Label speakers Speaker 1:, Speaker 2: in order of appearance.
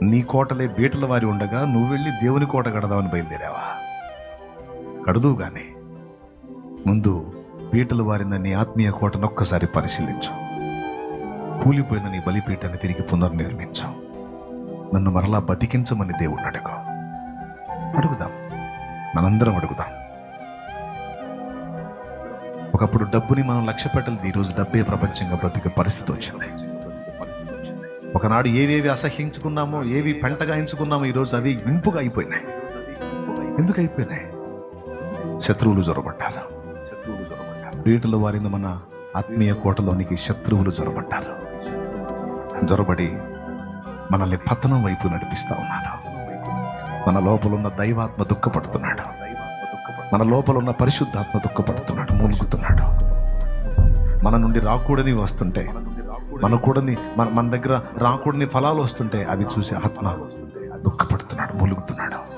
Speaker 1: నీ కోటలే బీటల వారి ఉండగా నువ్వు వెళ్ళి దేవుని కోట కడదామని బయలుదేరావా? కడదువు గాని ముందు బీటలు వారిన నీ ఆత్మీయ కోటను ఒక్కసారి పరిశీలించు. కూలిపోయిన నీ బలిపీఠాన్ని తిరిగి పునర్నిర్మించు. నన్ను మరలా బతికించమని దేవుణ్ణి అడుగుదాం. మనందరం అడుగుదాం. ఒకప్పుడు డబ్బుని మనం లక్ష్య పెట్టలేదు. ఈరోజు డబ్బే ప్రపంచంగా బ్రతికే పరిస్థితి వచ్చింది. ఒకనాడు ఏవేవి అసహ్యించుకున్నామో, ఏవి పెంటగాయించుకున్నామో, ఈరోజు అవి ఇంపుగా అయిపోయినాయి. ఎందుకు అయిపోయినాయి? శత్రువులు జొరబడ్డారు. బీటలు వారిన మన ఆత్మీయ కోటలోనికి శత్రువులు జొరబడి మనల్ని పతనం వైపు నడిపిస్తా ఉన్నారు. మన లోపల ఉన్న దైవాత్మ దుఃఖపడుతున్నాడు. మన లోపల ఉన్న పరిశుద్ధాత్మ దుఃఖపడుతున్నాడు, మూలుగుతున్నాడు. మన నుండి రాకూడని వస్తుంటే, మన దగ్గర రాకూడని ఫలాలు వస్తుంటే అవి చూసి ఆత్మ దుఃఖపడుతున్నాడు, మూలుగుతున్నాడు.